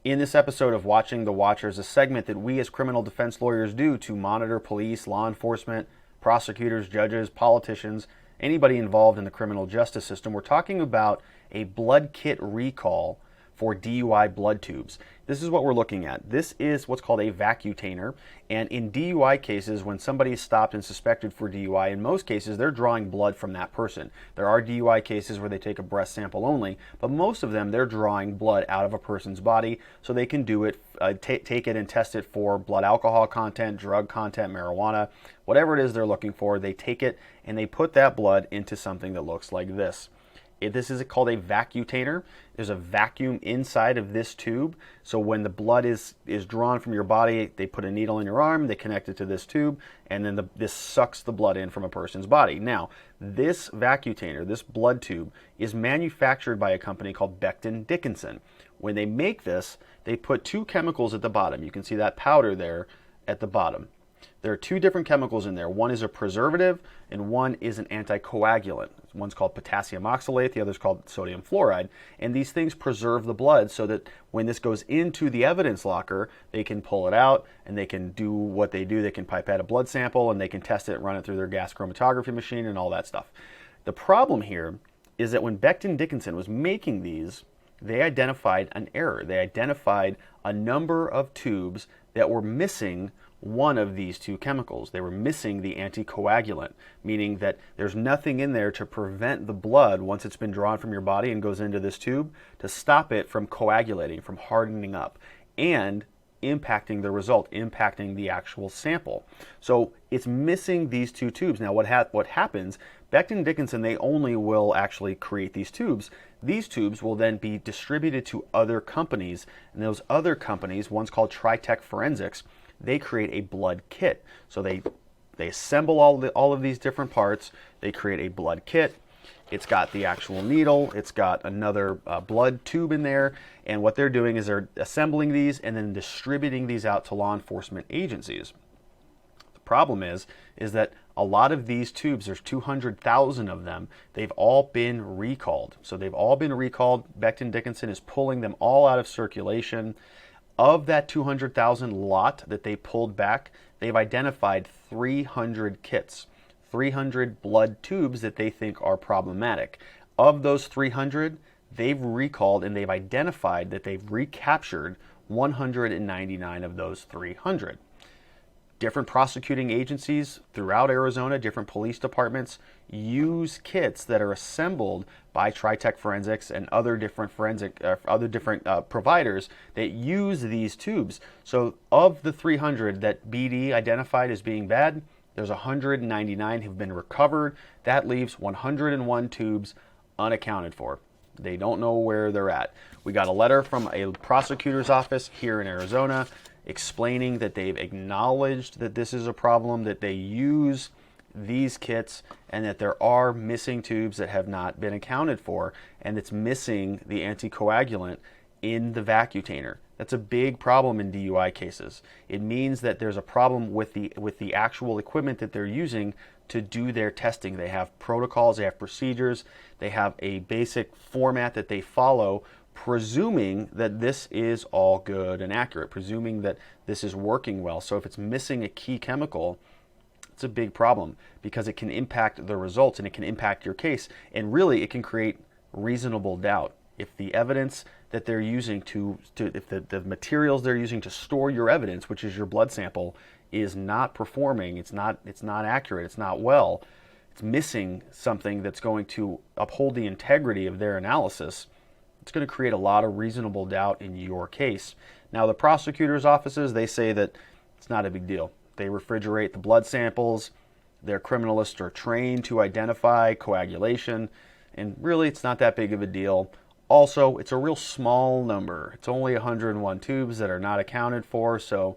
In this episode of Watching the Watchers, a segment that we as criminal defense lawyers do to monitor police, law enforcement, prosecutors, judges, politicians, anybody involved in the criminal justice system, we're talking about a blood kit recall for DUI blood tubes. This is what we're looking at. This is what's called a Vacutainer, and in DUI cases, when somebody is stopped and suspected for DUI, in most cases they're drawing blood from that person. There are DUI cases where they take a breath sample only, but most of them they're drawing blood out of a person's body so they can do it, take it and test it for blood alcohol content, drug content, marijuana, whatever it is they're looking for. They take it and they put that blood into something that looks like this. This is called a Vacutainer. There's a vacuum inside of this tube. So when the blood is drawn from your body, they put a needle in your arm, they connect it to this tube, and then this sucks the blood in from a person's body. Now, this Vacutainer, this blood tube, is manufactured by a company called Becton Dickinson. When they make this, they put two chemicals at the bottom. You can see that powder there at the bottom. There are two different chemicals in there. One is a preservative and one is an anticoagulant. One's called potassium oxalate, the other's called sodium fluoride. And these things preserve the blood so that when this goes into the evidence locker, they can pull it out and they can do what they do. They can pipette a blood sample and they can test it and run it through their gas chromatography machine and all that stuff. The problem here is that when Becton Dickinson was making these, they identified an error. They identified a number of tubes that were missing one of these two chemicals. They were missing the anticoagulant, meaning that there's nothing in there to prevent the blood, once it's been drawn from your body and goes into this tube, to stop it from coagulating, from hardening up, and impacting the result, impacting the actual sample. So it's missing these two tubes. Now what happens, Becton Dickinson, they only will actually create these tubes. These tubes will then be distributed to other companies, and those other companies, one's called Tritech Forensics, they create a blood kit. So they assemble all of these different parts. They create a blood kit. It's got the actual needle. It's got another blood tube in there. And what they're doing is they're assembling these and then distributing these out to law enforcement agencies. The problem is that a lot of these tubes, there's 200,000 of them, they've all been recalled. So they've all been recalled. Becton Dickinson is pulling them all out of circulation. Of that 200,000 lot that they pulled back, they've identified 300 kits, 300 blood tubes that they think are problematic. Of those 300, they've recalled and they've identified that they've recaptured 199 of those 300. Different prosecuting agencies throughout Arizona, different police departments use kits that are assembled by Tritech Forensics and other different providers that use these tubes. So of the 300 that BD identified as being bad, there's 199 have been recovered. That leaves 101 tubes unaccounted for. They don't know where they're at. We got a letter from a prosecutor's office here in Arizona explaining that they've acknowledged that this is a problem, that they use these kits, and that there are missing tubes that have not been accounted for, and it's missing the anticoagulant in the Vacutainer. That's a big problem in DUI cases. It means that there's a problem with the actual equipment that they're using to do their testing. They have protocols, they have procedures, they have a basic format that they follow, presuming that this is all good and accurate, presuming that this is working well. So if it's missing a key chemical, it's a big problem because it can impact the results and it can impact your case. And really, it can create reasonable doubt. If the evidence that they're using if the materials they're using to store your evidence, which is your blood sample, is not performing, it's not accurate, it's not well, it's missing something that's going to uphold the integrity of their analysis, it's going to create a lot of reasonable doubt in your case. Now, the prosecutor's offices, they say that it's not a big deal. They refrigerate the blood samples. Their criminalists are trained to identify coagulation, and really it's not that big of a deal. Also, it's a real small number. It's only 101 tubes that are not accounted for, so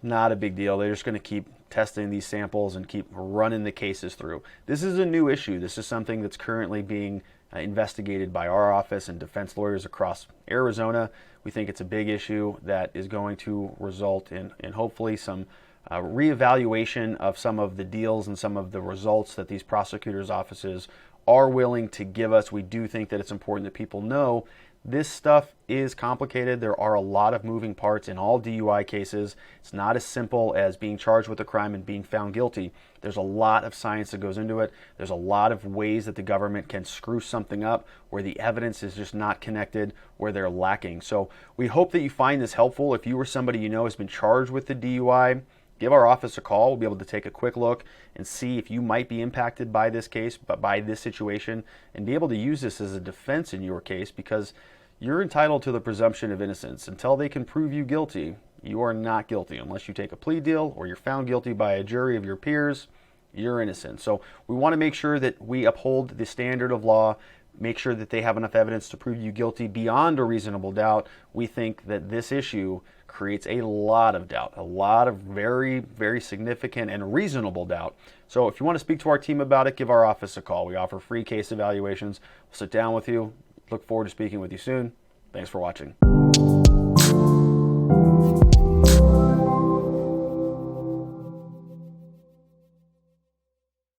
not a big deal. They're just going to keep testing these samples and keep running the cases through. This is a new issue. This is something that's currently being investigated by our office and defense lawyers across Arizona. We think it's a big issue that is going to result in hopefully some reevaluation of some of the deals and some of the results that these prosecutors' offices are willing to give us. We do think that it's important that people know This stuff is complicated. There are a lot of moving parts in all DUI cases. It's not as simple as being charged with a crime and being found guilty. There's a lot of science that goes into it. There's a lot of ways that the government can screw something up where the evidence is just not connected, where they're lacking. So we hope that you find this helpful. If you or somebody you know has been charged with the DUI, give our office a call. We'll be able to take a quick look and see if you might be impacted by this case, by this situation, and be able to use this as a defense in your case, because you're entitled to the presumption of innocence. Until they can prove you guilty, you are not guilty. Unless you take a plea deal or you're found guilty by a jury of your peers, you're innocent. So we want to make sure that we uphold the standard of law, make sure that they have enough evidence to prove you guilty beyond a reasonable doubt. We think that this issue creates a lot of doubt, a lot of very, very significant and reasonable doubt. So if you want to speak to our team about it, give our office a call. We offer free case evaluations. We'll sit down with you. Look forward to speaking with you soon. Thanks for watching.